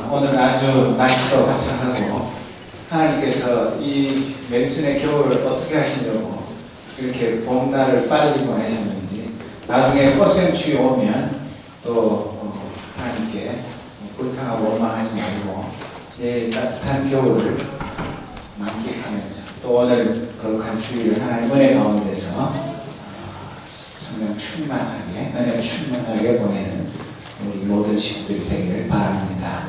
오늘 아주 날씨도 화창하고 하나님께서 이 메디슨의 겨울을 어떻게 하시려고 이렇게 봄날을 빨리 보내셨는지 나중에 꽃샘추위 오면 또 하나님께 불평하고 원망하지 말고 이 따뜻한 겨울을 만끽하면서 또 오늘 거룩한 주일을 하나님 은혜 가운데서 성령 충만하게 은혜 충만하게 보내는 우리 모든 식구들이 되기를 바랍니다.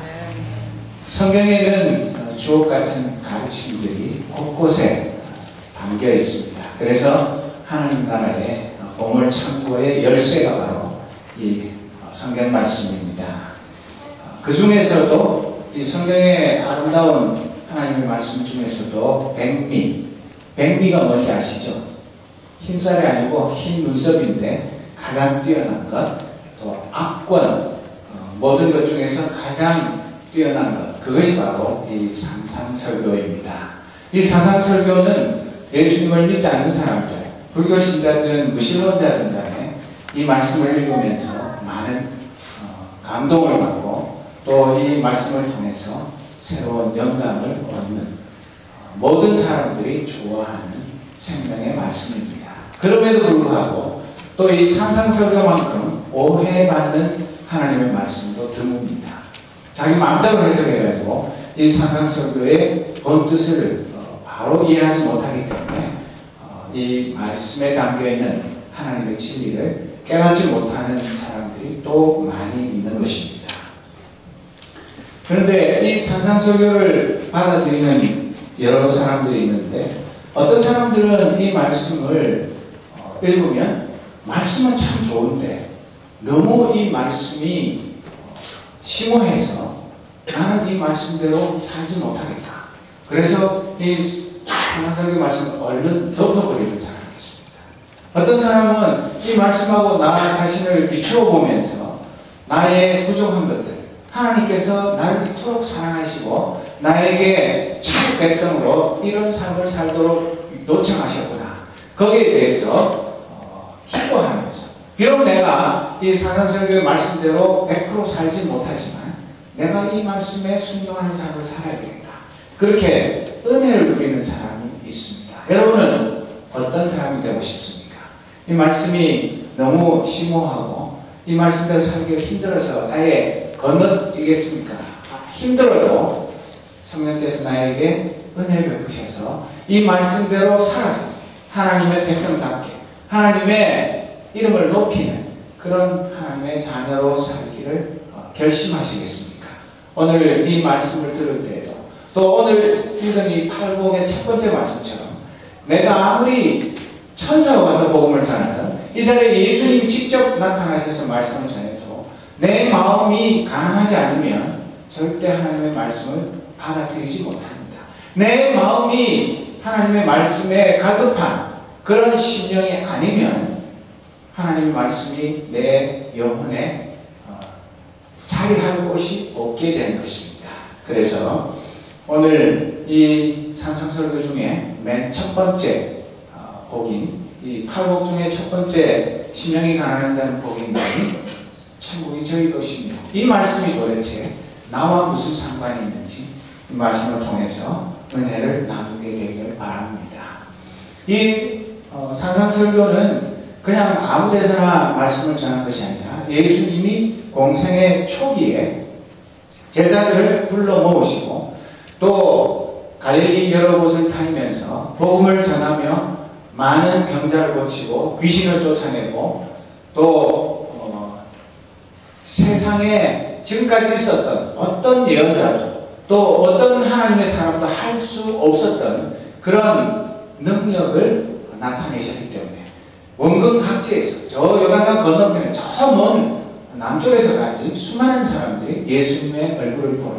성경에는 주옥같은 가르침들이 곳곳에 담겨 있습니다. 그래서 하나님 나라의 보물창고의 열쇠가 바로 이 성경 말씀입니다. 그 중에서도 이 성경의 아름다운 하나님의 말씀 중에서도 백미가 뭔지 아시죠? 흰쌀이 아니고 흰 눈썹인데 가장 뛰어난 것, 또 압권, 모든 것 중에서 가장 뛰어난 것, 그것이 바로 이 산상설교입니다. 이 산상설교는 예수님을 믿지 않는 사람들, 불교 신자든 무신론자든 간에 이 말씀을 읽으면서 많은 감동을 받고 또 이 말씀을 통해서 새로운 영감을 얻는 모든 사람들이 좋아하는 생명의 말씀입니다. 그럼에도 불구하고 또 이 산상설교만큼 오해받는 하나님의 말씀도 드뭅니다. 자기 마음대로 해석해가지고 이 산상설교의 본뜻을 바로 이해하지 못하기 때문에 이 말씀에 담겨있는 하나님의 진리를 깨닫지 못하는 사람들이 또 많이 있는 것입니다. 그런데 이 산상설교를 받아들이는 여러 사람들이 있는데 어떤 사람들은 이 말씀을 읽으면 말씀은 참 좋은데 너무 이 말씀이 심오해서 나는 이 말씀대로 살지 못하겠다. 그래서 이 산상설교 말씀을 얼른 덮어버리는 사람이 있습니다. 어떤 사람은 이 말씀하고 나 자신을 비추어 보면서 나의 부족한 것들, 하나님께서 나를 이토록 사랑하시고 나에게 천국 백성으로 이런 삶을 살도록 요청하셨구나. 거기에 대해서 기도하면서 비록 내가 이 산상설교의 말씀대로 100% 살지 못하지만 내가 이 말씀에 순종하는 삶을 살아야 되겠다. 그렇게 은혜를 누리는 사람이 있습니다. 여러분은 어떤 사람이 되고 싶습니까? 이 말씀이 너무 심오하고 이 말씀대로 살기가 힘들어서 아예 건너뛰겠습니까? 힘들어도 성령께서 나에게 은혜를 베푸셔서 이 말씀대로 살아서 하나님의 백성답게 하나님의 이름을 높이는 그런 하나님의 자녀로 살기를 결심하시겠습니까? 오늘 이 말씀을 들을 때에도 또 오늘 읽은 이 팔복의 첫 번째 말씀처럼 내가 아무리 천사가 와서 복음을 전하든 이 자리에 예수님이 직접 나타나셔서 말씀을 전해도 내 마음이 가난하지 않으면 절대 하나님의 말씀을 받아들이지 못합니다. 내 마음이 하나님의 말씀에 가급한 그런 심령이 아니면 하나님의 말씀이 내 영혼에 자리할 곳이 없게 되는 것입니다. 그래서 오늘 이 산상설교 중에 맨 첫 번째 복인, 이 팔복 중에 첫 번째 심령이 가난한 자는 복인이니 천국이 저희 것이며 이 말씀이 도대체 나와 무슨 상관이 있는지 이 말씀을 통해서 은혜를 나누게 되기를 바랍니다. 이 산상설교는 그냥 아무 데서나 말씀을 전한 것이 아니라 예수님이 공생의 초기에 제자들을 불러 모으시고 또 갈릴리 여러 곳을 다니면서 복음을 전하며 많은 병자를 고치고 귀신을 쫓아내고 또 세상에 지금까지 있었던 어떤 예언자도 또 어떤 하나님의 사람도 할 수 없었던 그런 능력을 나타내셨기 때문에 원근 각지에서 저 요단강 건너편에 저 먼 남쪽에서까지 수많은 사람들이 예수님의 얼굴을 보러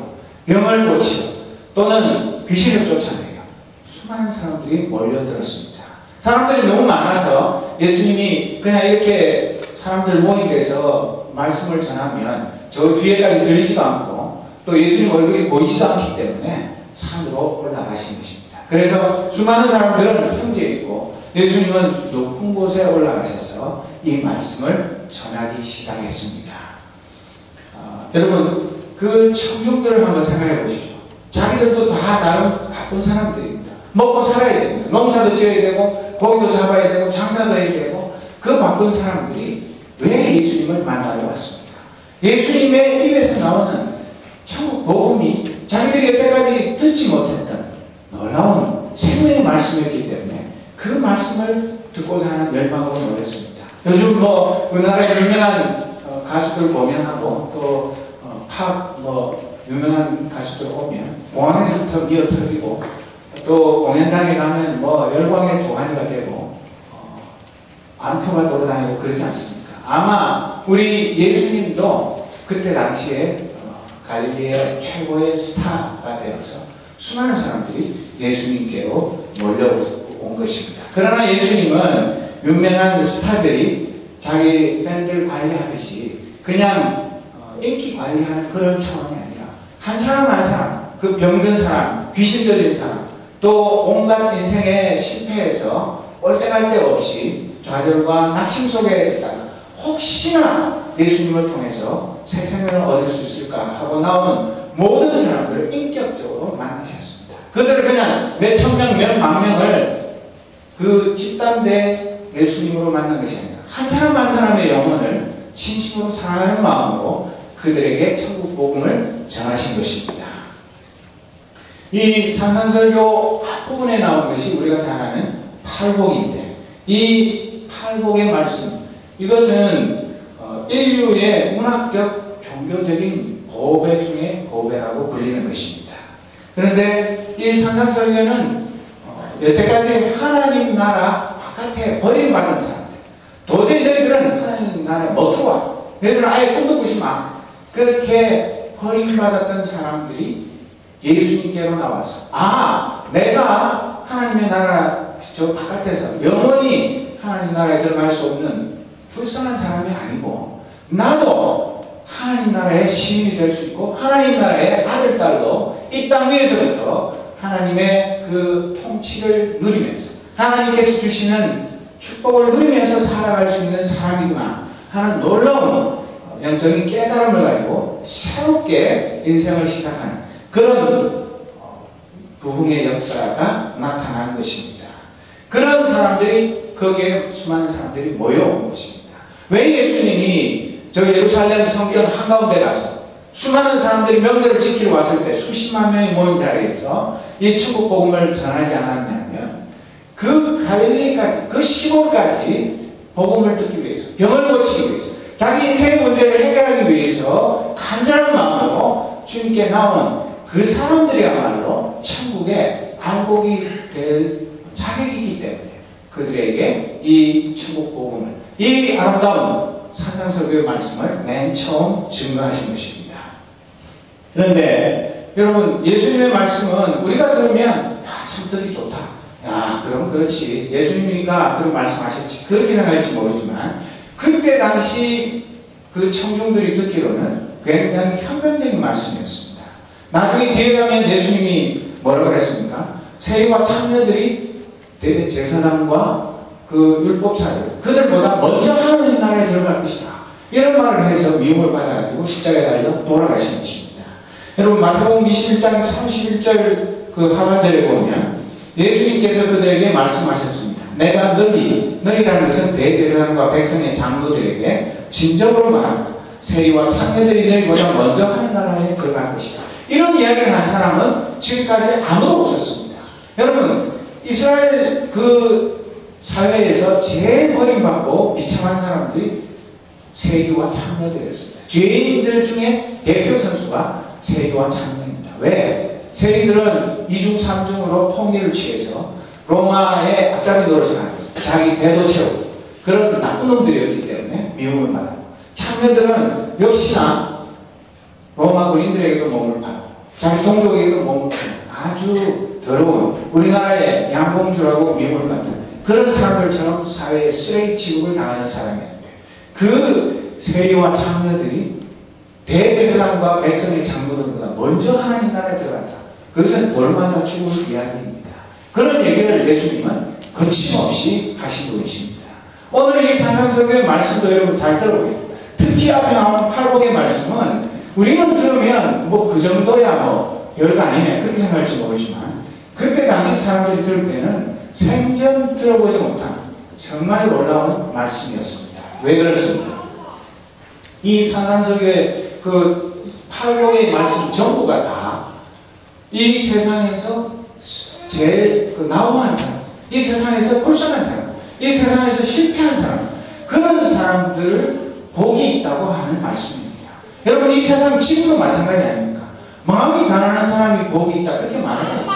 병을 고치고 또는 귀신을 쫓아내요. 수많은 사람들이 몰려들었습니다. 사람들이 너무 많아서 예수님이 그냥 이렇게 사람들 모임에서 말씀을 전하면 저 뒤에까지 들리지도 않고 또 예수님 얼굴이 보이지도 않기 때문에 산으로 올라가신 것입니다. 그래서 수많은 사람들은 평지에 있고 예수님은 높은 곳에 올라가셔서 이 말씀을 전하기 시작했습니다. 여러분 그 청중들을 한번 생각해 보십시오. 자기들도 다 나름 바쁜 사람들입니다. 먹고 살아야 됩니다. 농사도 지어야 되고 고기도 잡아야 되고 장사도 해야 되고 그 바쁜 사람들이 왜 예수님을 만나러 왔습니까? 예수님의 입에서 나오는 천국 복음이 자기들이 여태까지 듣지 못했던 놀라운 생명의 말씀이었기 때문에 그 말씀을 듣고자 하는 열망으로 노렸습니다. 요즘 우리나라의 유명한 가수들 보면 하고 또 팝 유명한 가수들 오면 공항에서부터 미어 터지고 또 공연장에 가면 열광의 도가니가 되고 안표가 돌아다니고 그러지 않습니까? 아마 우리 예수님도 그때 당시에 갈릴리의 최고의 스타가 되어서 수많은 사람들이 예수님께로 몰려온 것입니다. 그러나 예수님은 유명한 스타들이 자기 팬들 관리하듯이 그냥 인기 관리하는 그런 차원이 아니라 한 사람 한 사람, 그 병든 사람, 귀신 들린 사람, 또 온갖 인생에 실패해서 올 때 갈 데 없이 좌절과 낙심 속에 있다가 혹시나 예수님을 통해서 새 생명을 얻을 수 있을까 하고 나오는 모든 사람들을 인격적으로 만나셨습니다. 그들을 그냥 몇 천명, 몇 만명을 그 집단대 예수님으로 만난 것이 아니라 한 사람 한 사람의 영혼을 진심으로 사랑하는 마음으로 그들에게 천국 복음을 전하신 것입니다. 이 산상설교 앞부분에 나온 것이 우리가 잘 아는 팔복인데 이 팔복의 말씀, 이것은 인류의 문학적 종교적인 보배 중에 보배라고 불리는 것입니다. 그런데 이 산상설교는 여태까지 하나님 나라 바깥에 버림받은 사람들, 도저히 너희들은 하나님 나라에 못 들어와, 너희들은 아예 꿈도 꾸지 마, 그렇게 버림받았던 사람들이 예수님께로 나와서 내가 하나님의 나라 저 바깥에서 영원히 하나님 나라에 들어갈 수 없는 불쌍한 사람이 아니고 나도 하나님 나라의 시민이 될 수 있고 하나님 나라의 아들, 딸로 이 땅 위에서부터 하나님의 그 통치를 누리면서 하나님께서 주시는 축복을 누리면서 살아갈 수 있는 사람이구나 하는 놀라운 영적인 깨달음을 가지고 새롭게 인생을 시작하는 그런 부흥의 역사가 나타나는 것입니다. 그런 사람들이 거기에 수많은 사람들이 모여온 것입니다. 왜 예수님이 저 예루살렘 성전 한가운데 가서 수많은 사람들이 명절을 지키러 왔을 때 수십만 명이 모인 자리에서 이 천국 복음을 전하지 않았냐면 그 갈릴리까지, 그 시골까지 복음을 듣기 위해서, 병을 고치기 위해서, 자기 인생의 문제를 해결하기 위해서 간절한 마음으로 주님께 나온 그 사람들이야말로 천국의 알복이 될 자격이기 때문에 그들에게 이 천국 복음을, 이 아름다운 산상설교의 말씀을 맨 처음 증거하신 것입니다. 그런데 여러분, 예수님의 말씀은 우리가 들으면 참 듣기 좋다, 그럼 그렇지, 예수님이니까 그런 말씀하셨지, 그렇게 생각할지 모르지만 그때 당시 그 청중들이 듣기로는 굉장히 혁명적인 말씀이었습니다. 나중에 뒤에 가면 예수님이 뭐라고 그랬습니까? 세리와 참녀들이 제사장과 그 율법사들, 그들보다 먼저 하나님 나라에 들어갈 것이다, 이런 말을 해서 미움을 받아가지고 십자가에 달려 돌아가신 것입니다. 여러분, 마태복음 21장 31절 그 하반절에 보면 예수님께서 그들에게 말씀하셨습니다. 내가 너희라는 것은 대제사장과 백성의 장로들에게 진정으로 말한다. 세리와 참녀들이 너희보다 먼저 하는 나라에 들어갈 것이다. 이런 이야기를 한 사람은 지금까지 아무도 없었습니다. 여러분, 이스라엘 그 사회에서 제일 버림받고 비참한 사람들이 세리와 참녀들이었습니다. 죄인들 중에 대표 선수가 세리와 참녀입니다. 왜? 세리들은 이중 삼중으로 폭리를 취해서 로마의 앞잡이 노릇을 하고 있어요. 자기 배도 채우고 그런 나쁜 놈들이었기 때문에 미움을 받았고, 참녀들은 역시나 로마 군인들에게도 몸을 팔고 자기 동족에게도 몸을 팔고 아주 더러운 우리나라의 양봉주라고 미움을 받는 그런 사람들처럼 사회에 쓰레기 취급을 당하는 사람이었는데 그 세리와 참녀들이 대제사장과 백성의 장로들보다 먼저 하나님 나라에 들어간다. 그것은 돌만사 죽을 이야기입니다. 그런 얘기를 예수님은 거침없이 하신 분이십니다. 오늘 이 산상설교의 말씀도 여러분 잘 들어보세요. 특히 앞에 나오는 팔복의 말씀은 우리는 들으면 뭐 그 정도야 뭐 별거 아니네 그렇게 생각할지 모르지만 그때 당시 사람들이 들을 때는 생전 들어보지 못한 정말 놀라운 말씀이었습니다. 왜 그렇습니까? 이 산산설교의 그 8복의 말씀 전부가 다 이 세상에서 제일 나우한 사람, 이 세상에서 불쌍한 사람, 이 세상에서 실패한 사람, 그런 사람들 복이 있다고 하는 말씀입니다. 여러분 이 세상 지금도 마찬가지 아닙니까? 마음이 가난한 사람이 복이 있다 그렇게 말하지 않습니다.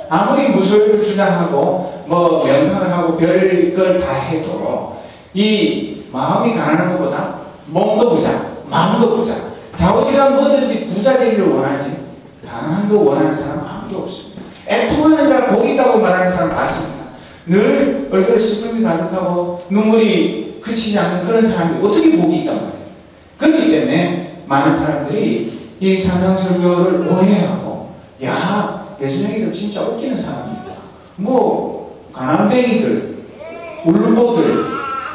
아무리 무술을 주장하고 뭐 명상을 하고 별걸 다 해도 이 마음이 가난한 것보다 몸도 부자, 마음도 부자, 좌우지간 뭐든지 부자 되기를 원하지 가난한 거 원하는 사람 아무도 없습니다. 애통하는 자 복이 있다고 말하는 사람 맞습니다. 늘 얼굴에 슬픔이 가득하고 눈물이 그치지 않는 그런 사람이 어떻게 복이 있단 말이에요. 그렇기 때문에 많은 사람들이 이 산상설교를 오해하고 야 예수 얘기들 진짜 웃기는 사람입니다. 뭐 가난뱅이들, 울보들,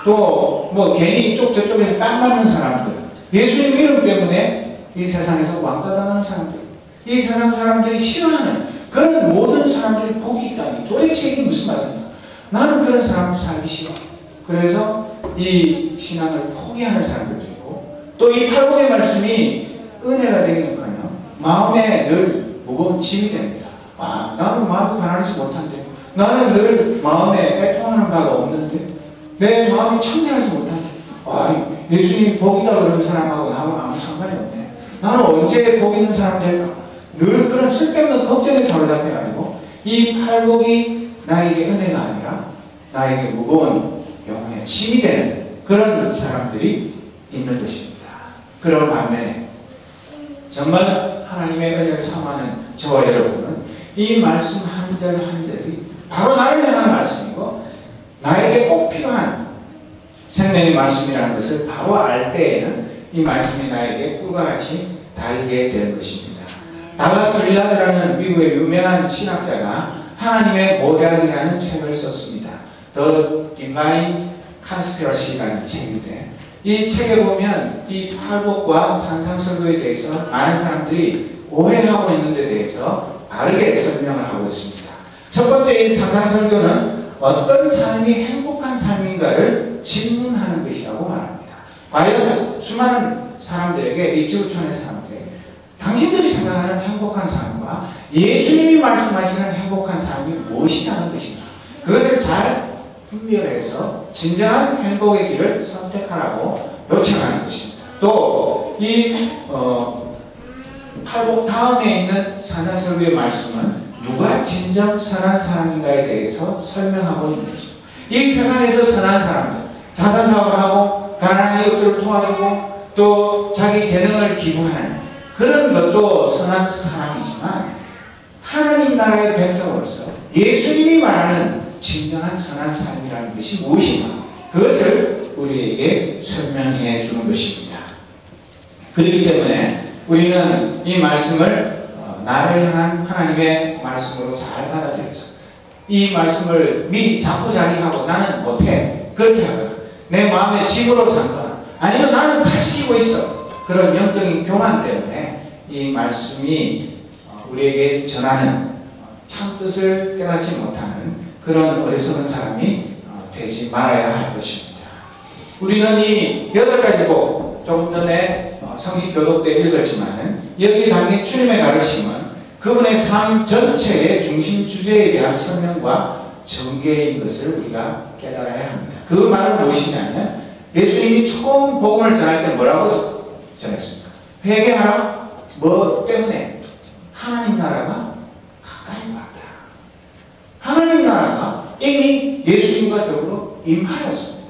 또 뭐 괜히 이쪽 저쪽에서 딱 맞는 사람들, 예수님 이름 때문에 이 세상에서 왕따당하는 사람들, 이 세상 사람들이 싫어하는 그런 모든 사람들이 복이 있다니 도대체 이게 무슨 말이냐. 나는 그런 사람을 살기 싫어. 그래서 이 신앙을 포기하는 사람들도 있고 또 이 팔복의 말씀이 은혜가 되기는커녕 마음에 늘 무거운 짐이 됩니다. 아, 나는 마음이 가난하지 못한데, 나는 늘 마음에 애통하는 바가 없는데, 내 마음이 청량하지 못한데, 아, 예수님 복이다 그러는 사람하고 나하고 아무 상관이 없네. 나는 언제 복 있는 사람 될까? 늘 그런 쓸데없는 걱정에 사로잡혀가지고 이 팔복이 나에게 은혜가 아니라 나에게 무거운 영혼의 짐이 되는 그런 사람들이 있는 것입니다. 그런 반면에 정말 하나님의 은혜를 사모하는 저와 여러분은 이 말씀 한 절 한 절이 바로 나를 향한 말씀이고 나에게 꼭 필요한 생명의 말씀이라는 것을 바로 알 때에는 이 말씀이 나에게 꿀과 같이 달게 될 것입니다. 달라스 윌라드라는 미국의 유명한 신학자가 하나님의 모략이라는 책을 썼습니다. The Divine Conspiracy라는 책인데 이 책에 보면 이 팔복과 산상설교에 대해서 많은 사람들이 오해하고 있는 데 대해서 바르게 설명을 하고 있습니다. 첫 번째 이 산상설교는 어떤 삶이 행복한 삶인가를 질문하는 것이라고 말합니다. 과연 수많은 사람들에게 이 지구촌의 사람들에게 당신들이 생각하는 행복한 삶과 예수님이 말씀하시는 행복한 삶이 무엇이냐는 것인가, 그것을 잘 분별해서 진정한 행복의 길을 선택하라고 요청하는 것입니다. 또 이 팔복 다음에 있는 산상설교의 말씀은 누가 진정 선한 사람인가에 대해서 설명하고 있는 것입니다. 이 세상에서 선한 사람들, 자선사업을 하고 가난한 이웃들을 도와주고 또 자기 재능을 기부하는 그런 것도 선한 사람이지만 하나님 나라의 백성으로서 예수님이 말하는 진정한 선한 삶이라는 것이 무엇인가, 그것을 우리에게 설명해 주는 것입니다. 그렇기 때문에 우리는 이 말씀을 나를 향한 하나님의 말씀으로 잘 받아들여서 이 말씀을 미리 잡고 자기하고 나는 못해 그렇게 하거나 내 마음의 짐으로 삼거나 아니면 나는 다 지키고 있어 그런 영적인 교만 때문에 이 말씀이 우리에게 전하는 참 뜻을 깨닫지 못하는 그런 어리석은 사람이 되지 말아야 할 것입니다. 우리는 이 8가지 복, 조금 전에 성식교독 때 읽었지만은 여기 담긴 주님의 가르침은 그분의 삶 전체의 중심 주제에 대한 설명과 전개인 것을 우리가 깨달아야 합니다. 그 말은 무엇이냐면 예수님이 처음 복음을 전할 때 뭐라고 전했습니까? 회개하라. 뭐 때문에? 하나님 나라가 가까이 왔다. 하나님 나라가 이미 예수님과 더불어 임하였습니다.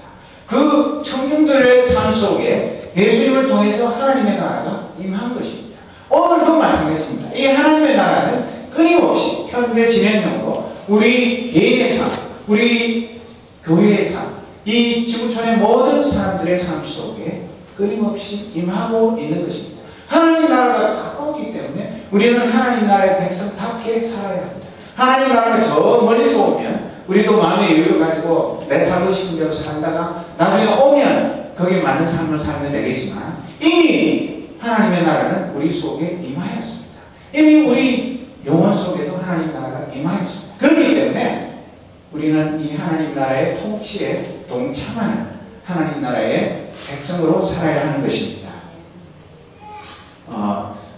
그 청중들의 삶 속에 예수님을 통해서 하나님의 나라가 임한 것입니다. 오늘도 마찬가지입니다. 이 하나님의 나라는 끊임없이 현재 진행형으로 우리 개인의 삶, 우리 교회의 삶, 이 지구촌의 모든 사람들의 삶 속에 끊임없이 임하고 있는 것입니다. 하나님 나라가 가까웠기 때문에 우리는 하나님 나라의 백성답게 살아야 합니다. 하나님 나라가 저 멀리서 오면 우리도 마음의 여유를 가지고 내 살고 싶은 대로 살다가 나중에 오면 거기에 맞는 삶을 살면 되겠지만 이미 하나님의 나라는 우리 속에 임하였습니다. 이미 우리 영혼 속에도 하나님 나라가 임하였습니다. 그렇기 때문에 우리는 이 하나님 나라의 통치에 동참하는 하나님 나라의 백성으로 살아야 하는 것입니다.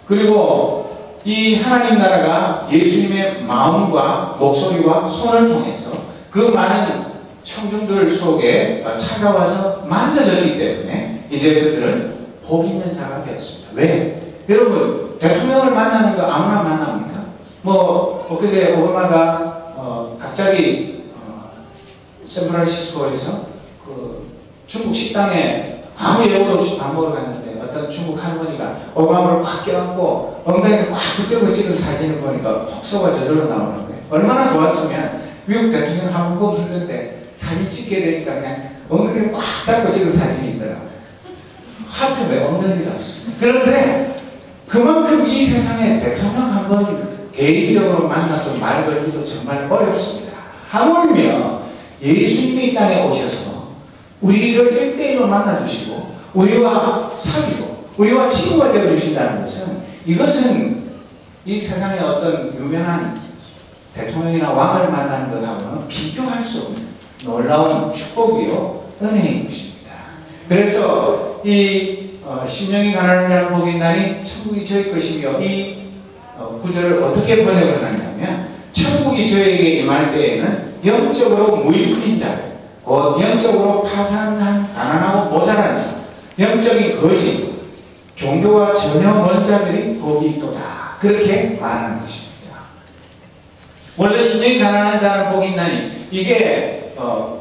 그리고 이 하나님 나라가 예수님의 마음과 목소리와 손을 통해서 그 많은 청중들 속에 찾아와서 만져졌기 때문에 이제 그들은 복 있는 자가 되었습니다. 왜? 여러분, 대통령을 만나는 거 아무나 만납니까? 그제 오바마가 갑자기 샌프란시스코에서 그 중국 식당에 아무 예고 없이 밥 먹으러 갔는데 어떤 중국 할머니가 오바마를 꽉 껴안고 엉덩이를 꽉 붙들고 찍은 사진을 보니까 폭소가 저절로 나오는 거예요. 얼마나 좋았으면 미국 대통령 한 번 보기 힘든데 사진 찍게 되니까 그냥 엉덩이를 꽉 잡고 찍은 사진이 있더라고요. 하필 왜 엉덩이를 잡습니까? 그런데 그만큼 이 세상에 대통령 한 번 개인적으로 만나서 말 걸기도 정말 어렵습니다. 하물며 예수님이 이 땅에 오셔서 우리를 1대1로 만나주시고 우리와 사귀고 우리와 친구가 되어주신다는 것은 이것은 이 세상에 어떤 유명한 대통령이나 왕을 만나는 것하고는 비교할 수 없는 놀라운 축복이요 은혜인 것입니다. 그래서 이 심령이 가난한 자를 복이 있나니 천국이 저희 것이며 이 구절을 어떻게 번역을 하냐면 천국이 저에게 임할 때에는 영적으로 무일푼인 자들 곧 영적으로 파산한 가난하고 모자란 자 영적인 거짓 종교와 전혀 먼 자들이 복이 있도다 그렇게 말하는 것입니다. 원래 심령이 가난한 자는 복이 있나니 이게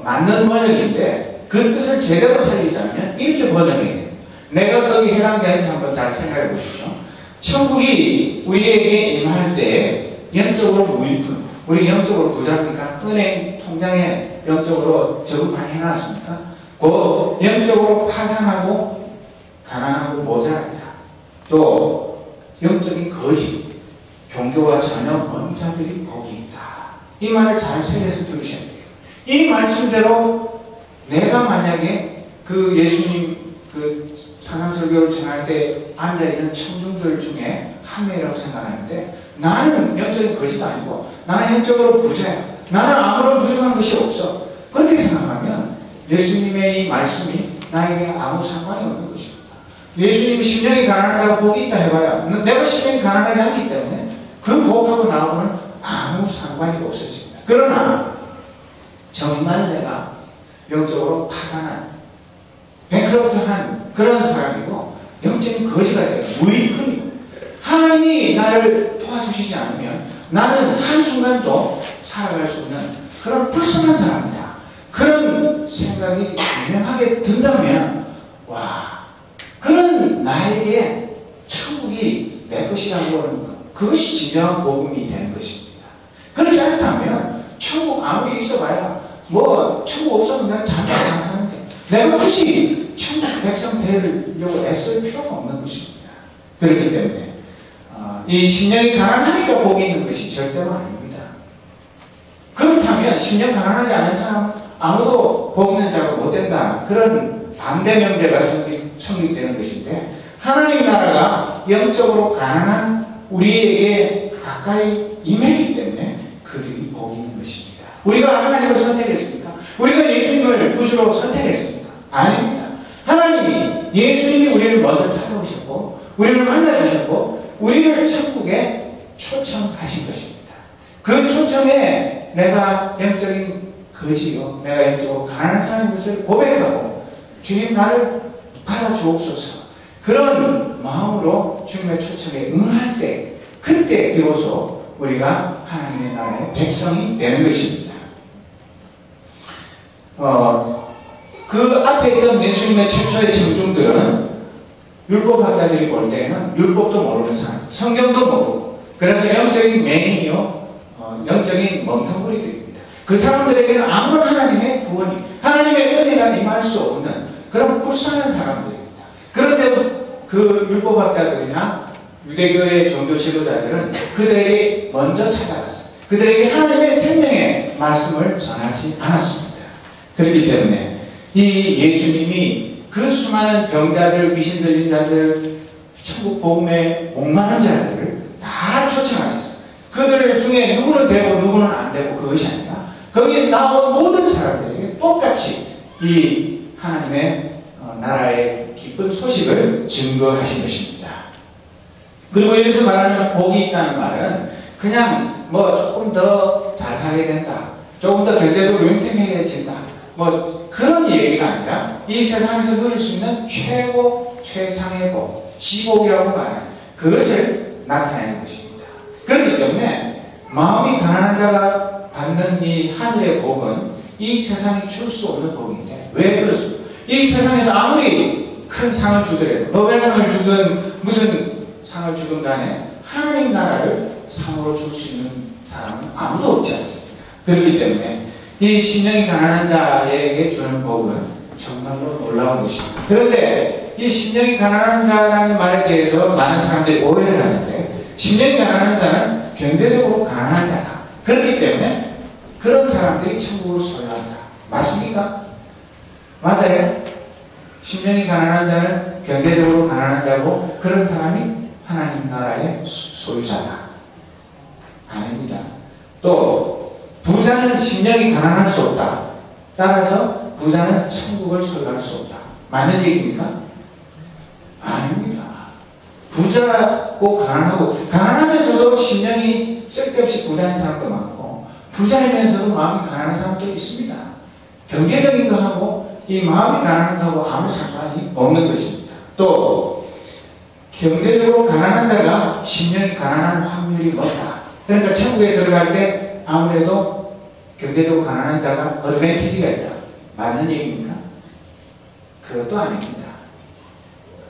맞는 번역인데 그 뜻을 제대로 살리자면 이렇게 번역해야 돼요. 내가 거기 해당되는지 한번 잘 생각해 보십시오. 천국이 우리에게 임할 때 영적으로 무일푼 우리 영적으로 부자입니까? 은행 통장에 영적으로 저금 많이 해놨습니까? 그 영적으로 파산하고 가난하고 모자란 자 또 영적인 거짓 종교와 전혀 먼 자들이 복이 있다. 이 말을 잘 새겨서 들으셔야 돼요. 이 말씀대로 내가 만약에 그 예수님 그 산상설교를 전할 때 앉아있는 청중들 중에 한 명이라고 생각하는데 나는 영적인 거짓 아니고 나는 영적으로 부자야. 나는 아무런 부족한 것이 없어. 그렇게 생각하면 예수님의 이 말씀이 나에게 아무 상관이 없는 것입니다. 예수님이 심령이 가난하다고 복이 있다 해봐야 내가 심령이 가난하지 않기 때문에 그 복하고 나오고는 아무 상관이 없어집니다. 그러나 정말 내가 영적으로 파산한 뱅크로트한 그런 사람이고 영적인 거지가 돼요. 무일푼이고 하나님이 나를 도와주시지 않으면 나는 한순간도 살아갈 수 없는 그런 불쌍한 사람이다. 그런 생각이 분명하게 든다면 와 그런 나에게 천국이 내 것이라고 하는 것 그것이 진정한 복음이 되는 것입니다. 그렇지 않다면 천국 아무리 있어봐야 천국 없으면 내가 잠깐 사는데 내가 굳이 천국 백성 되려고 애쓸 필요가 없는 것입니다. 그렇기 때문에 이 심령이 가난하니까 복이 있는 것이 절대로 아닙니다. 그렇다면 심령 가난하지 않은 사람은 아무도 복 있는 자가 못 된다. 그런 반대 명제가 성립되는 것인데 하나님 나라가 영적으로 가난한 우리에게 가까이 임했기 때문에 그들이 복이 있는 것입니다. 우리가 하나님을 선택했습니까? 우리가 예수님을 구주로 선택했습니까? 아닙니다. 하나님이 예수님이 우리를 먼저 찾아오셨고 우리를 만나주셨고 우리를 천국에 초청하신 것입니다. 그 초청에 내가 영적인 거지요 내가 영적으로 가난한 사람인 것을 고백하고 주님 나를 받아주옵소서 그런 마음으로 주님의 초청에 응할 때 그때 비로소 우리가 하나님의 나라의 백성이 되는 것입니다. 그 앞에 있던 예수님의 최초의 청중들은 율법학자들이 볼 때는 율법도 모르는 사람, 성경도 모르고 그래서 영적인 맹인이요 영적인 멍텅구리들입니다. 그 사람들에게는 아무런 하나님의 구원이 하나님의 은혜가 임할 수 없는 그런 불쌍한 사람들입니다. 그런데도 그 율법학자들이나 유대교의 종교 지도자들은 그들에게 먼저 찾아가서 그들에게 하나님의 생명의 말씀을 전하지 않았습니다. 그렇기 때문에 이 예수님이 그 수많은 병자들, 귀신 들린 자들, 천국 복음에 목마른 자들을 다 초청하셨어요. 그들 중에 누구는 되고 누구는 안 되고 그것이 아니라 거기에 나온 모든 사람들에게 똑같이 이 하나님의 나라의 기쁜 소식을 증거하신 것입니다. 그리고 여기서 말하는 복이 있다는 말은 그냥 뭐 조금 더 잘 살게 된다, 조금 더 경제적으로 융통해진다, 뭐 그런 얘기가 아니라 이 세상에서 누릴 수 있는 최고 최상의 복, 지복이라고 말하는 그것을 나타내는 것입니다. 그렇기 때문에 마음이 가난한 자가 받는 이 하늘의 복은 이 세상이 줄 수 없는 복인데 왜 그렇습니까? 이 세상에서 아무리 큰 상을 주더라도 노벨상을 주든 무슨 상을 주든 간에 하나님 나라를 상으로 줄 수 있는 사람은 아무도 없지 않습니다. 그렇기 때문에 이 심령이 가난한 자에게 주는 복은 정말로 놀라운 것입니다. 그런데 이 심령이 가난한 자라는 말에 대해서 많은 사람들이 오해를 하는데 심령이 가난한 자는 경제적으로 가난한 자다. 그렇기 때문에 그런 사람들이 천국을 소유한다. 맞습니까? 맞아요. 심령이 가난한 자는 경제적으로 가난한 자고 그런 사람이 하나님 나라의 소유자다. 아닙니다. 또 부자는 심령이 가난할 수 없다. 따라서 부자는 천국을 소유할 수 없다. 맞는 얘기입니까? 아닙니다. 부자고 가난하고 가난하면서도 심령이 쓸데없이 부자인 사람도 많고 부자이면서도 마음이 가난한 사람도 있습니다. 경제적인 거하고 이 마음이 가난한 거하고 아무 상관이 없는 것입니다. 또 경제적으로 가난한 자가 심령이 가난한 확률이 높다. 그러니까 천국에 들어갈 때 아무래도 경제적으로 가난한 자가 어드밴티지가 있다. 맞는 얘기입니까? 그것도 아닙니다.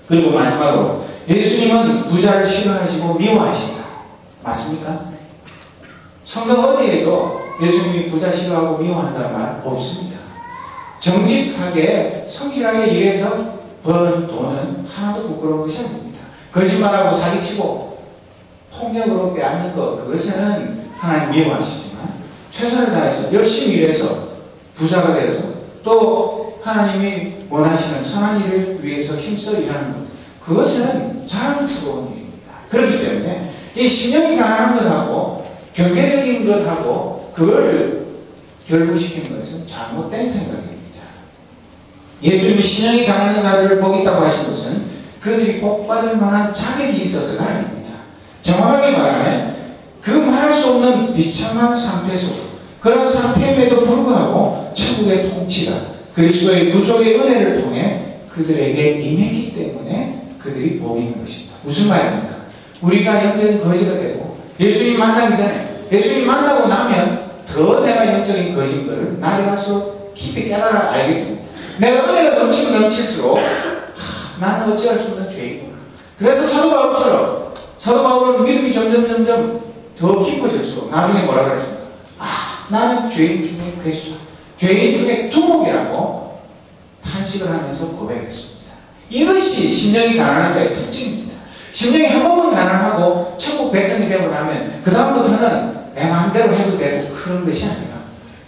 그리고 마지막으로 예수님은 부자를 싫어하시고 미워하신다. 맞습니까? 성경 어디에도 예수님이 부자 싫어하고 미워한다는 말 없습니다. 정직하게 성실하게 일해서 버는 돈은 하나도 부끄러운 것이 아닙니다. 거짓말하고 사기치고 폭력으로 빼앗는 것, 그것은 하나님 미워하시지만 최선을 다해서 열심히 일해서 부자가 되어서 또 하나님이 원하시는 선한 일을 위해서 힘써 일하는 것, 그것은 자랑스러운 일입니다. 그렇기 때문에 이 심령이 가난한 것하고 경제적인 것하고 그걸 결부시키는 것은 잘못된 생각입니다. 예수님이 심령이 가난한 자들을 복 있다고 하신 것은 그들이 복받을 만한 자격이 있어서가 아닙니다. 정확하게 말하면 그 말할 수 없는 비참한 상태 속 그런 상태임에도 불구하고 천국의 통치가 그리스도의 구속의 은혜를 통해 그들에게 임했기 때문에 그들이 복 있는 것입니다. 무슨 말입니까? 우리가 영적인 거지가 되고 예수님 만나기 전에 예수님 만나고 나면 더 내가 영적인 거지인 것을 날이 갈수록 깊이 깨달아 알게 됩니다. 내가 은혜가 넘치고 넘칠수록 나는 어찌할 수 없는 죄이구나. 그래서 사도 바울처럼 사도 바울은 믿음이 점점 더 깊어질수록 나중에 뭐라 그랬습니까? 나는 죄인 중에 괴수다. 죄인 중에 두목이라고 탄식을 하면서 고백했습니다. 이것이 심령이 가난한 자의 특징입니다. 심령이 한 번만 가난하고 천국 백성이 되고 나면 그 다음부터는 내 마음대로 해도 되고 그런 것이 아니라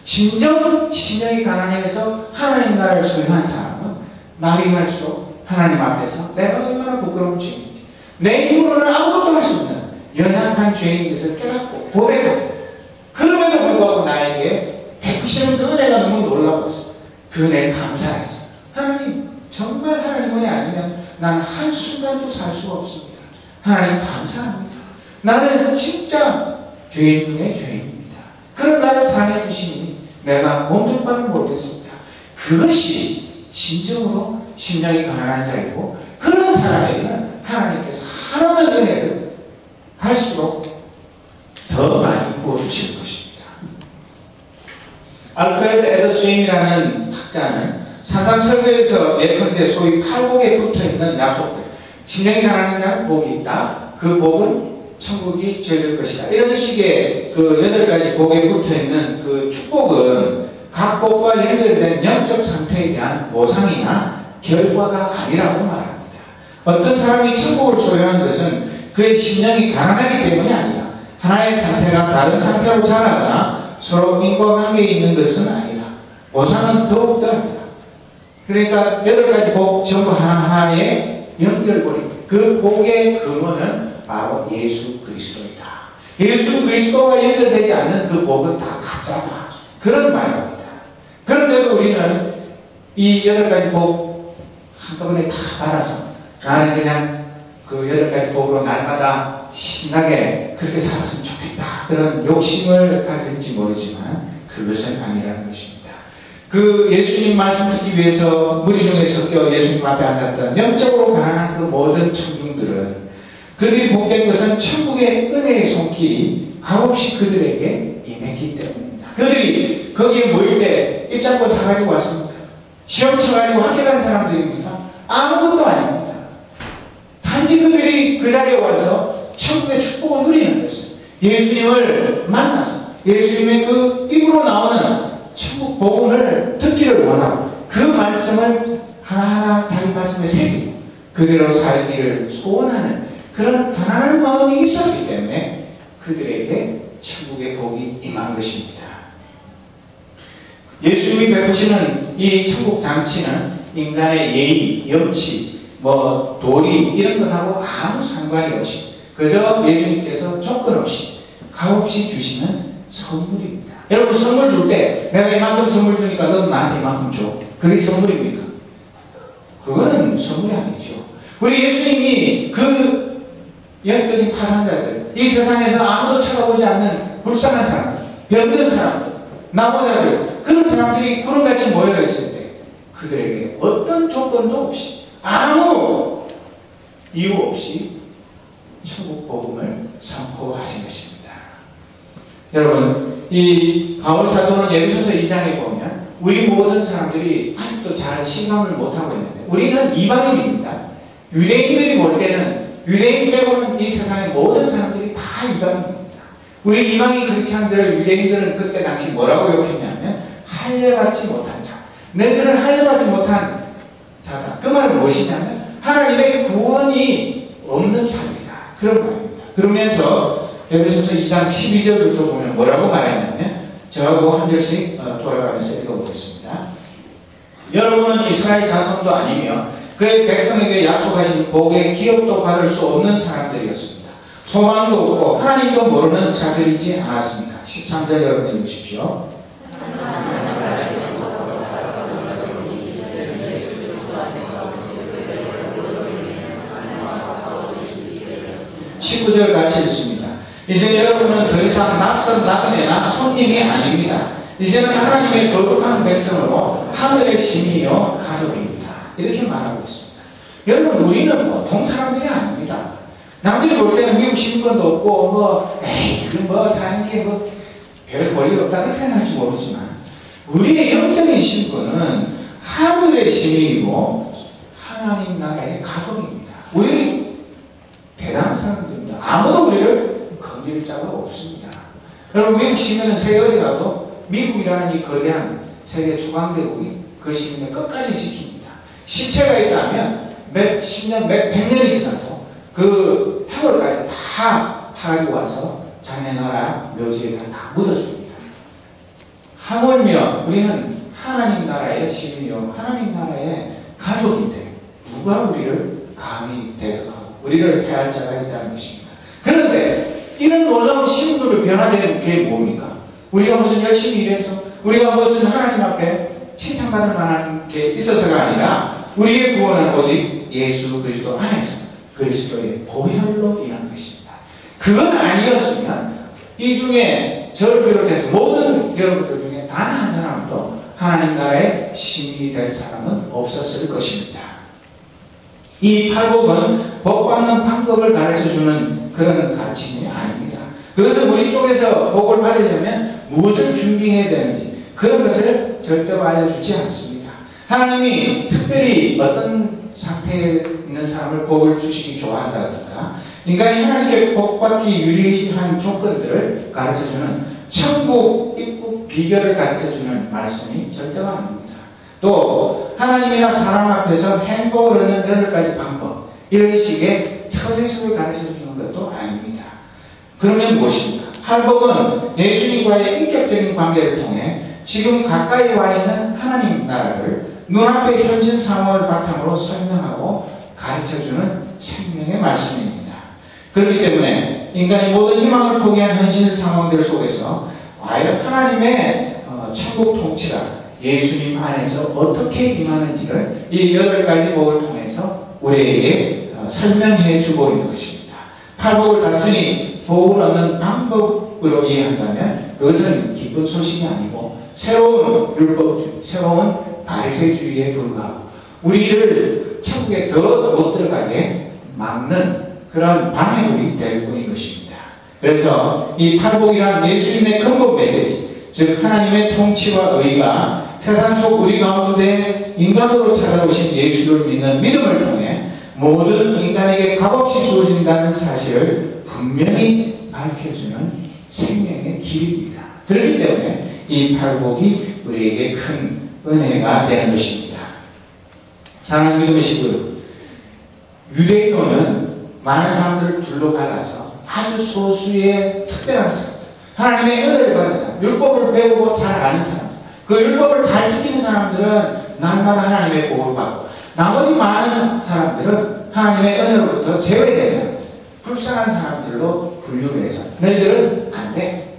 진정 심령이 가난해서 하나님 나라를 소유한 사람은 날이 갈수록 하나님 앞에서 내가 얼마나 부끄러운 죄인인지 내 힘으로는 아무것도 할 수 없는 연약한 죄인인 것을 깨닫고 고백하고 그럼에도 불구하고 나에게 베푸시는 그 은혜가 너무 놀라웠어. 그 은혜에 감사해서 하나님 정말 하나님 은혜 아니면 나는 한순간도 살 수가 없습니다. 하나님 감사합니다. 나는 진짜 죄인 중에 죄인입니다. 그런 나를 사랑해 주시니 내가 몸둘 바를 모르겠습니다. 그것이 진정으로 심령이 가난한 자이고 그런 사람에게는 하나님께서 하나님의 은혜를 갈수록 더 많이 부어주실 것입니다. 알프레드 에더스윙이라는 학자는 산상설교에서 예컨대 소위 팔복에 붙어있는 약속들, 심령이 가난한 자는 복이 있다. 그 복은 천국이 죄될 것이다. 이런 식의 그 8가지 복에 붙어있는 그 축복은 각 복과 연결된 영적 상태에 대한 보상이나 결과가 아니라고 말합니다. 어떤 사람이 천국을 소유한 것은 그의 심령이 가난하기 때문이 아니다. 하나의 상태가 다른 상태로 자라거나 서로 인과관계에 있는 것은 아니다. 보상은 더욱더 합니다. 그러니까 8가지 복 전부 하나하나의 연결고리입니다. 그 복의 근원은 바로 예수 그리스도이다. 예수 그리스도와 연결되지 않는 그 복은 다 가짜다. 그런 말입니다. 그런데도 우리는 이 8가지 복 한꺼번에 다 받아서 나는 그냥 그 8가지 복으로 날마다 신나게 그렇게 살았으면 좋겠다. 그런 욕심을 가질지 모르지만 그것은 아니라는 것입니다. 그 예수님 말씀 듣기 위해서 무리 중에 섞여 예수님 앞에 앉았던 영적으로 가난한 그 모든 청중들은 그들이 복된 것은 천국의 은혜의 손길이 값없이 그들에게 임했기 때문입니다. 그들이 거기에 모일 때 입장권 사가지고 왔습니까? 시험 쳐가지고 학교 간 사람들입니까? 아무것도 아닙니다. 단지 그들이 그 자리에 와서 천국의 축복을 누리는 것은 예수님을 만나서 예수님의 그 입으로 나오는 천국 복음을 듣기를 원하고 그 말씀을 하나하나 자기 말씀에 새기고 그대로 살기를 소원하는 그런 가난한 마음이 있었기 때문에 그들에게 천국의 복이 임한 것입니다. 예수님이 베푸시는 이 천국 잔치는 인간의 예의, 염치, 도리 이런 것하고 아무 상관이 없이 그저 예수님께서 조건 없이 값없이 주시는 선물입니다. 여러분 선물 줄 때 내가 이만큼 선물 주니까 넌 나한테 이만큼 줘. 그게 선물입니까? 그거는 선물이 아니죠. 우리 예수님이 그 영적인 파산자들, 이 세상에서 아무도 쳐다보지 않는 불쌍한 사람들, 병든 사람들, 나보자들 그런 사람들이 구름같이 모여 있을 때 그들에게 어떤 조건도 없이 아무 이유 없이 천국 복음을 선포하신 것입니다. 여러분 이 바울 사도는 에베소서 2장에 보면 우리 모든 사람들이 아직도 잘 실감을 못하고 있는데 우리는 이방인입니다. 유대인들이 볼 때는 유대인 빼고는 이 세상의 모든 사람들이 다 이방인입니다. 우리 이방인 크리스찬들 유대인들은 그때 당시 뭐라고 욕했냐면 할례받지 못한 자. 너희들은 할례받지 못한 자다. 그 말은 무엇이냐면 하나님의 구원이 없는 자들이다. 그런 말입니다. 그러면서 에베소서 2장 12절부터 보면 뭐라고 말했냐면 저하고 한 절씩 돌아가면서 읽어보겠습니다. 여러분은 이스라엘 자손도 아니며 그의 백성에게 약속하신 복의 기업도 받을 수 없는 사람들이었습니다. 소망도 없고 하나님도 모르는 자들이지 않았습니까? 13절 여러분 읽으십시오. 19절 같이 읽습니다. 이제 여러분은 더 이상 낯선 나그네나 손님이 아닙니다. 이제는 하나님의 거룩한 백성으로 하늘의 시민이요 가족입니다. 이렇게 말하고 있습니다. 여러분 우리는 보통 사람들이 아닙니다. 남들이 볼 때는 미국 신분도 없고 에이 사는 게 별 볼일 없다 그렇게 생각할지 모르지만 우리의 영적인 신분은 하늘의 시민이고 하나님 나라의 가족입니다. 우리 대단한 사람들입니다. 아무도 우리를 건드릴 자가 없습니다. 여러분 미국 시민은 세계 어디라도 미국이라는 이 거대한 세계 주강대국이 그 시민을 끝까지 지킵니다. 시체가 있다면 몇 십년, 몇 백년이 지나도 그 해골까지 다 파가지고 와서 자기네 나라 묘지에다 다 묻어줍니다. 하물며 우리는 하나님 나라의 시민이요 하나님 나라의 가족인데 누가 우리를 감히 대적하고 우리를 해할 자가 있다는 것입니다. 그런데 이런 놀라운 신분으로 변화되는 게 뭡니까? 우리가 무슨 열심히 일해서 우리가 무슨 하나님 앞에 칭찬받을 만한 게 있어서가 아니라 우리의 구원은 오직 예수 그리스도 안에서 그리스도의 보혈로 인한 것입니다. 그건 아니었으면 이 중에 저를 비롯해서 모든 여러분들 중에 단 한 사람도 하나님 나라의 시민이 될 사람은 없었을 것입니다. 이 팔복은 복받는 방법을 가르쳐주는 그런 가르침이 아닙니다. 그것은 우리 쪽에서 복을 받으려면 무엇을 준비해야 되는지 그런 것을 절대로 알려주지 않습니다. 하나님이 특별히 어떤 상태에 있는 사람을 복을 주시기 좋아한다든가 인간이 하나님께 복받기 유리한 조건들을 가르쳐주는 천국 입국 비결을 가르쳐주는 말씀이 절대로 아닙니다. 또 하나님이나 사람 앞에서 행복을 얻는 8가지 방법 이런 식의 처세술을 가르쳐주는 것도 아닙니다. 그러면 무엇입니까? 팔복은 예수님과의 인격적인 관계를 통해 지금 가까이 와 있는 하나님 나라를 눈앞의 현실 상황을 바탕으로 설명하고 가르쳐주는 생명의 생명의 말씀입니다. 그렇기 때문에 인간이 모든 희망을 포기한 현실 상황들 속에서 과연 하나님의 천국 통치가 예수님 안에서 어떻게 임하는지를 이 8가지 복을 통해서 우리에게 설명해 주고 있는 것입니다. 팔복을 단순히 복을 얻는 방법으로 이해한다면 그것은 기쁜 소식이 아니고 새로운 율법주의, 새로운 바리새주의에 불과하고 우리를 천국에 더 못 들어가게 막는 그런 방해물이 될 뿐인 것입니다. 그래서 이 팔복이란 예수님의 근본 메시지, 즉 하나님의 통치와 의가 세상 속 우리 가운데 인간으로 찾아오신 예수를 믿는 믿음을 통해 모든 인간에게 값없이 주어진다는 사실을 분명히 밝혀주는 생명의 길입니다. 그렇기 때문에 이 팔복이 우리에게 큰 은혜가 되는 것입니다. 사랑하는 믿음의 시고요. 유대교는 많은 사람들을 둘러갈라서 아주 소수의 특별한 사람들, 하나님의 은혜를 받은 사람, 율법을 배우고 잘 아는 사람들, 그 율법을 잘 지키는 사람들은 날마다 하나님의 복을 받고 나머지 많은 사람들은 하나님의 은혜로부터 제외된 사람들, 불쌍한 사람들로 분류를 해서 너희들은 안 돼,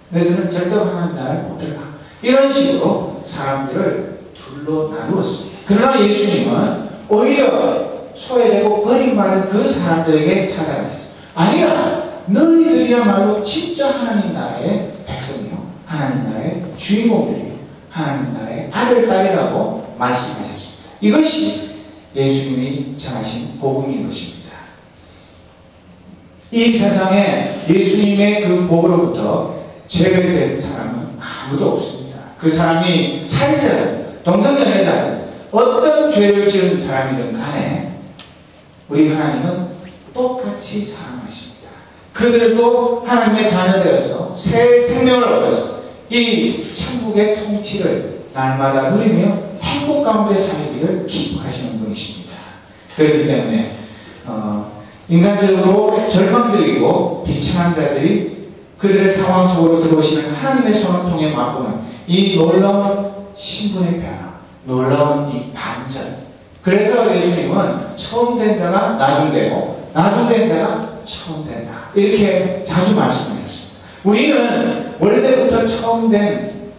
너희들은 절대로 하나님 나라에 못 들어가, 이런 식으로 사람들을 둘로 나누었습니다. 그러나 예수님은 오히려 소외되고 버림받은 그 사람들에게 찾아가셨어요. 아니야, 너희들이야말로 진짜 하나님 나라의 백성이요, 하나님 나라의 주인공들이요, 하나님 나라의 아들, 딸이라고 말씀하셨습니다. 이것이 예수님이 전하신 복음인 것입니다. 이 세상에 예수님의 그 복으로부터 제외된 사람은 아무도 없습니다. 그 사람이 살자든 동성연애자든 어떤 죄를 지은 사람이든 간에 우리 하나님은 똑같이 사랑하십니다. 그들도 하나님의 자녀되어서 새 생명을 얻어서 이 천국의 통치를 날마다 누리며 행복 가운데 살기를 기뻐하시는 분이십니다. 그렇기 때문에 인간적으로 절망적이고 비천한 자들이 그들의 상황 속으로 들어오시는 하나님의 손을 통해 맛보는 이 놀라운 신분의 변화, 놀라운 이 반전. 그래서 예수님은 처음 된 자가 나중되고 나중된 자가 처음 된다, 이렇게 자주 말씀하셨습니다. 우리는 원래부터 처음 된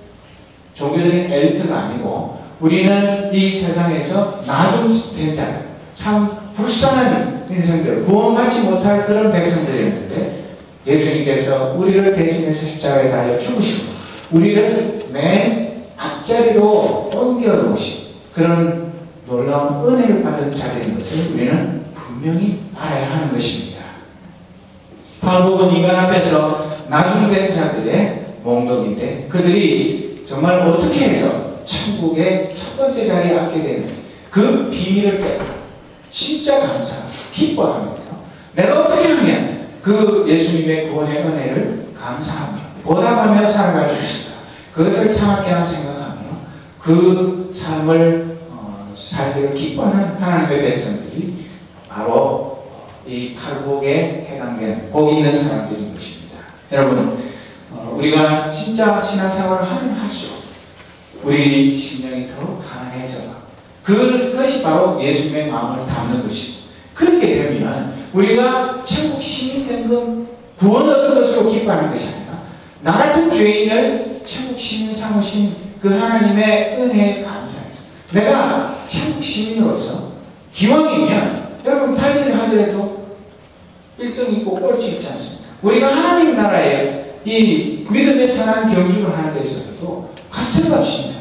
종교적인 엘리트가 아니고 우리는 이 세상에서 나중된 자, 참 불쌍한 인생들, 구원받지 못할 그런 백성들이었는데 예수님께서 우리를 대신해서 십자가에 달려 죽으시고 우리를 맨 앞자리로 옮겨놓으신 그런 놀라운 은혜를 받은 자들인 것을 우리는 분명히 알아야 하는 것입니다. 팔복은 인간 앞에서 나중된 자들의 몽록인데 그들이 정말 어떻게 해서 천국의 첫 번째 자리에 앉게 되는지 그 비밀을 깨달아 진짜 감사하고 기뻐하면서 내가 어떻게 하면 그 예수님의 구원의 은혜를 감사하며 보답하며 살아갈 수 있을까, 그것을 차갑게나 생각하며 그 삶을 살기를 기뻐하는 하나님의 백성들이 바로 이 팔복에 해당되는 복 있는 사람들인 것입니다. 여러분, 우리가 진짜 신앙생활을 하면 할수록 우리 심령이 더 가난해져가 그것이 바로 예수님의 마음을 담는 것입니다. 그렇게 되면 우리가 천국 시민이 된 건 구원 얻은 것으로 기뻐하는 것이 아니라 나 같은 죄인을 천국 시민 삼으신 그 하나님의 은혜에 감사해서 내가 천국 시민으로서 기왕이면 여러분 달리를 하더라도 1등 있고 꼴찌 있지 않습니까? 우리가 하나님 나라에 이 믿음의 선한 경주를 하는 데 있어서도 같은 값이면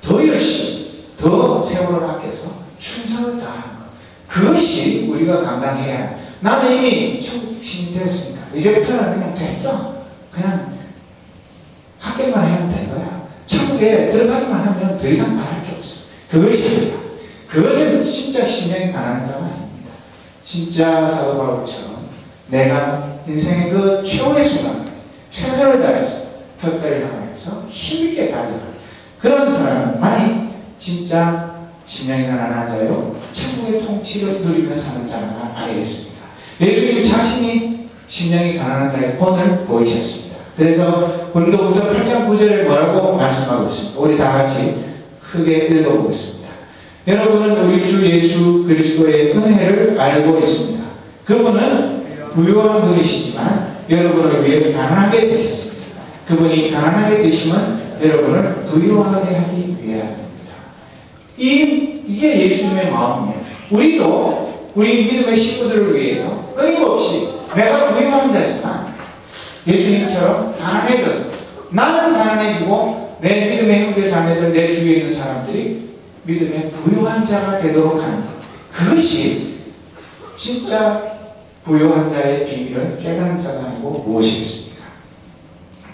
더 열심히 더 세월을 아껴서 충성을 다하는 것, 그것이 우리가 감당해야 합니다. 나는 이미 천국 시민 되었으니까 이제부터는 그냥 됐어, 그냥 합격만 하면 된 거야, 천국에 들어가기만 하면 더 이상 바랄 게 없어, 그것이 아니라 그것은 진짜 심령이 가난한 자가 아닙니다. 진짜 사도 바울처럼 내가 인생의 그 최후의 순간까지 최선을 다해서 벽대를 향해서 힘있게 달려갈 그런 사람만이 진짜 심령이 가난한 자요 천국의 통치를 누리며 사는 자가 아니겠습니까? 예수님 자신이 심령이 가난한 자의 본을 보이셨습니다. 그래서 고린도후서 8장 9절에 뭐라고 말씀하고 있습니다. 우리 다 같이 크게 읽어보겠습니다. 여러분은 우리 주 예수 그리스도의 은혜를 알고 있습니다. 그분은 부유한 분이시지만 여러분을 위해 가난하게 되셨습니다. 그분이 가난하게 되시면 여러분을 부유하게 하기 위함입니다. 이게 예수님의 마음이에요. 우리도 우리 믿음의 식구들을 위해서 끊임없이 내가 부유한 자지만 예수님처럼 가난해져서 나는 가난해지고 내 믿음의 형제 자매들 내 주위에 있는 사람들이 믿음의 부유한 자가 되도록 하는 것. 그것이 진짜 부유한 자의 비밀을 깨닫는 자가 아니고 무엇이겠습니까?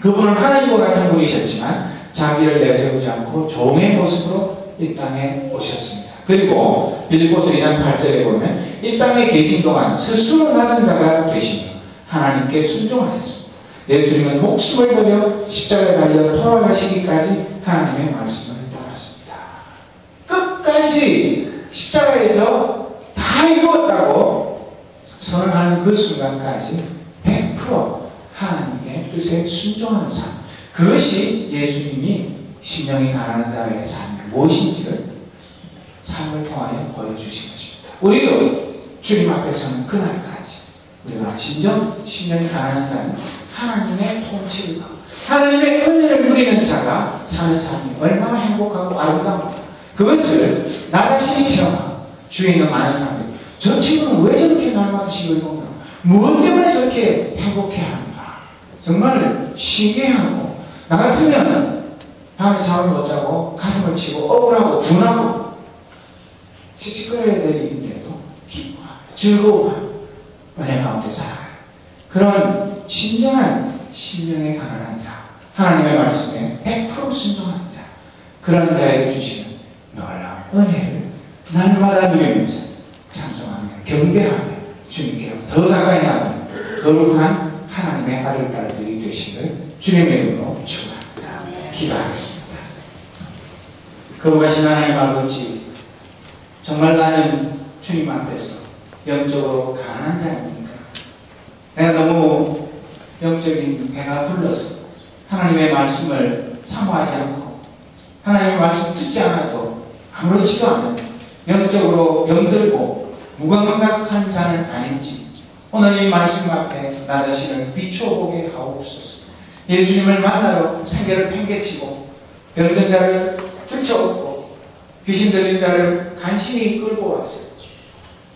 그분은 하나님과 같은 분이셨지만 자기를 내세우지 않고 종의 모습으로 이 땅에 오셨습니다. 그리고 빌립보서 2장 8절에 보면 이 땅에 계신 동안 스스로 낮은 자가 되시며 하나님께 순종하셨습니다. 예수님은 목숨을 버려 십자가에 달려 돌아가시기까지 하나님의 말씀을 따랐습니다. 끝까지 십자가에서 다 이루었다고 선언하는 그 순간까지 100% 하나님의 뜻에 순종하는 삶. 그것이 예수님이 심령이 가난한 자의 삶이 무엇인지를 삶을 통하여 보여주신 것입니다. 우리도 주님 앞에 서는 그날까지 우리가 진정 심령이 가난한 자는 하나님의 통치를 받고 하나님의 은혜를 누리는 자가 사는 삶이 얼마나 행복하고 아름다운가. 그것을 나 자신이 체험하고 주위에 있는 많은 사람들이 저 친구는 왜 저렇게 날마다 식을 먹나? 무엇 때문에 저렇게 행복해하는가? 정말 신기하고 나 같으면 밤에 잠을 못 자고 가슴을 치고 억울하고 분하고 씩씩거려야 될 일인데도 기뻐하고 즐거워하고 은혜 가운데 살아가요. 그런 진정한 심령에 가난한 자, 하나님의 말씀에 100% 순종하는 자, 그런 자에게 주시는 놀라운 은혜를 날마다 누리면서 찬송하며 경배하며 주님께 더 가까이 나가는 거룩한 하나님의 아들, 딸들이 되시길 주님의 이름으로 축원합니다. 기도하겠습니다. 거룩하신 하나님 아버지, 정말 나는 주님 앞에서 영적으로 가난한 자입니다. 내가 너무 영적인 배가 불러서 하나님의 말씀을 사모하지 않고 하나님의 말씀 듣지 않아도 아무렇지도 않은 영적으로 병들고 무감각한 자는 아닌지 오늘 이 말씀 앞에 나 자신을 비춰보게 하옵소서. 예수님을 만나러 세계를 팽개치고 병든 자를 들쳐업고 귀신 들린 자를 간신히 끌고 와서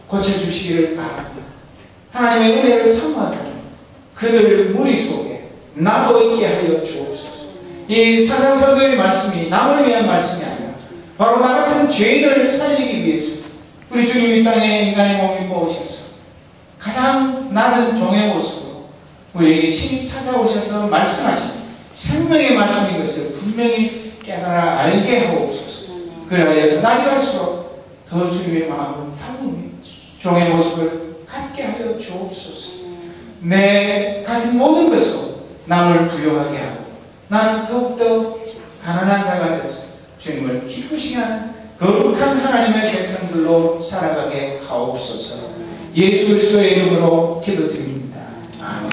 고쳐주시기를 바랍니다. 하나님의 은혜를 사모하다니 그들 무리 속에 나도 있게 하여 주옵소서. 이 사상설교의 말씀이 남을 위한 말씀이 아니라 바로 나 같은 죄인을 살리기 위해서 우리 주님 이 땅에 인간의 몸 입고 오셔서 가장 낮은 종의 모습으로 우리에게 친히 찾아오셔서 말씀하신 생명의 말씀인 것을 분명히 깨달아 알게 하옵소서. 그리하여서 날이 갈수록 더 주님의 마음을 탐구며 종의 모습을 갖게 하여 주옵소서. 내 가진 모든 것으로 남을 부유하게 하고 나는 더욱더 가난한 자가 되어서 주님을 기쁘시게 하는 거룩한 하나님의 백성들로 살아가게 하옵소서. 예수 그리스도의 이름으로 기도드립니다. 아멘.